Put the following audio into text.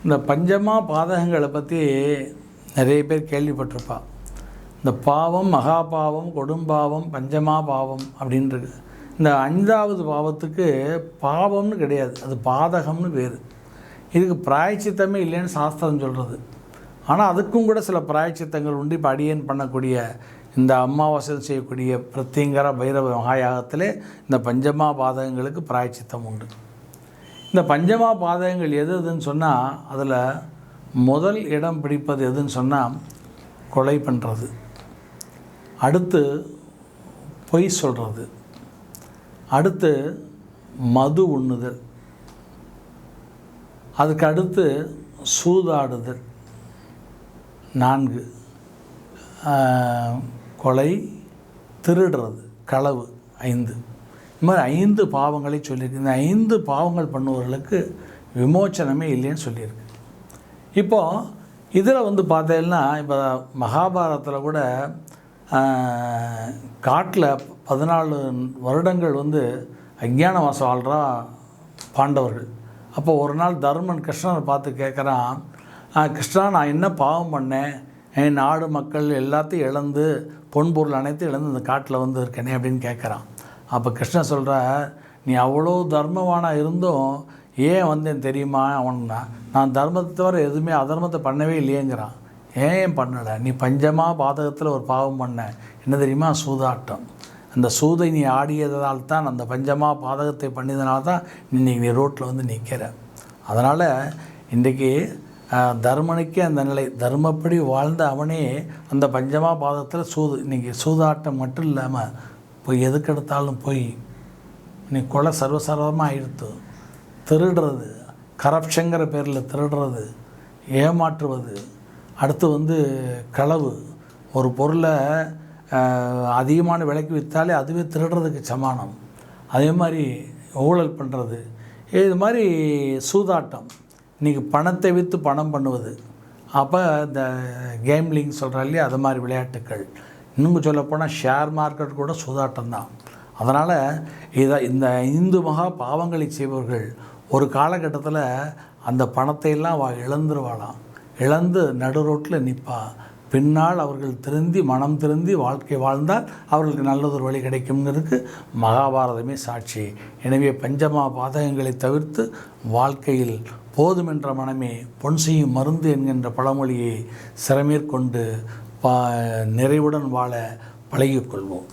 இந்த பஞ்சமா பாதகங்களை பற்றி நிறைய பேர் கேள்விப்பட்டிருப்பா. இந்த பாவம், மகா பாவம், கொடும்பாவம், பஞ்சமா பாவம் அப்படின்றது. இந்த 5வது பாவத்துக்கு பாவம்னு கிடையாது, அது பாதகம்னு பேர். இதுக்கு பிராயச்சித்தமே இல்லைன்னு சாஸ்திரம் சொல்கிறது. ஆனால் அதுக்கும் கூட சில பிராயச்சித்தங்கள் உண்டு. இப்போ அடியேன் பண்ணக்கூடிய இந்த அமாவாசை செய்யக்கூடிய பிரத்திங்கர பைரவ மகாயாகத்திலே இந்த பஞ்சமா பாதகங்களுக்கு பிராயச்சித்தம் உண்டு. இந்த பஞ்சமா பாதகங்கள் எதுன்னு சொன்னால் அதில் முதல் இடம் பிடிப்பது எதுன்னு சொன்னால் கொலை பண்ணுறது, அடுத்து பொய் சொல்கிறது, அடுத்து மது உண்ணுதல், அதுக்கு அடுத்து சூதாடுதல், 4 கொலை, திருடுறது, களவு, 5. இந்த மாதிரி 5 பாவங்களை சொல்லியிருக்கு. இந்த 5 பாவங்கள் பண்ணுவவர்களுக்கு விமோச்சனமே இல்லைன்னு சொல்லியிருக்கு. இப்போது இதில் பார்த்தீங்கன்னா, இப்போ மகாபாரதத்தில் கூட காட்டில் 14 வருடங்கள் அஞ்ஞானவாசம் வாழ்கிறா பாண்டவர்கள். அப்போ ஒரு நாள் தர்மன் கிருஷ்ணனை பார்த்து கேட்குறான், கிருஷ்ணா நான் என்ன பாவம் பண்ணேன், என் நாடு மக்கள் எல்லாத்தையும் இழந்து பொன்பொருள் அனைத்தும் இழந்து இந்த காட்டில் இருக்கேனே அப்படின்னு கேட்குறான். அப்போ கிருஷ்ணன் சொல்கிற, நீ அவ்வளோ தர்மவானாக இருந்தும் ஏன் வந்தேன் தெரியுமா அவன்னா, நான் தர்மத்தை தவிர எதுவுமே அதர்மத்தை பண்ணவே இல்லையேங்கிறான். ஏன் பண்ணலை, நீ பஞ்சமா பாதகத்தில் ஒரு பாவம் பண்ண, என்ன தெரியுமா, சூதாட்டம். அந்த சூதை நீ ஆடியதால் தான், அந்த பஞ்சமா பாதகத்தை பண்ணியதனால தான் இன்றைக்கி நீ ரோட்டில் நிற்கிற. அதனால் இன்றைக்கி தர்மனுக்கே அந்த நிலை, தர்மப்படி வாழ்ந்த அவனே அந்த பஞ்சமா பாதத்தில் இன்றைக்கி சூதாட்டம் மட்டும் இல்லாமல் போய் எதுக்கெடுத்தாலும் போய் நீ கொலை சர்வசாதாரணமாக ஆயிடுத்து, திருடுறது, கரப்ஷங்கிற பேரில் திருடுறது, ஏமாற்றுவது, அடுத்து களவு, ஒரு பொருளை அதிகமான விலைக்கு விற்றாலே அதுவே திருடுறதுக்கு சமானம். அதே மாதிரி ஊழல் பண்ணுறது, இது மாதிரி சூதாட்டம், இன்றைக்கி பணத்தை விற்று பணம் பண்ணுவது, அப்போ இந்த கேம்லிங் சொல்கிறா இல்லையா, அது மாதிரி விளையாட்டுக்கள், இன்னும் சொல்லப்போனால் ஷேர் மார்க்கெட் கூட சூதாட்டம் தான். அதனால் இந்த 5 மகா பாவங்களை செய்பவர்கள் ஒரு காலகட்டத்தில் அந்த பணத்தையெல்லாம் இழந்துருவாளாம். இழந்து நடு ரோட்டில் நிற்பா. பின்னால் அவர்கள் திருந்தி மனம் திருந்தி வாழ்க்கை வாழ்ந்தால் அவர்களுக்கு நல்லதொரு வழி கிடைக்கும்ங்கிறதுக்கு மகாபாரதமே சாட்சி. எனவே பஞ்சமா பாதகங்களை தவிர்த்து வாழ்க்கையில் போதுமென்ற மனமே பொன் செய்யும் மருந்து என்கின்ற பழமொழியை சிறமேற்கொண்டு நிறைவுடன் வாழ பழகிக்கொள்வோம்.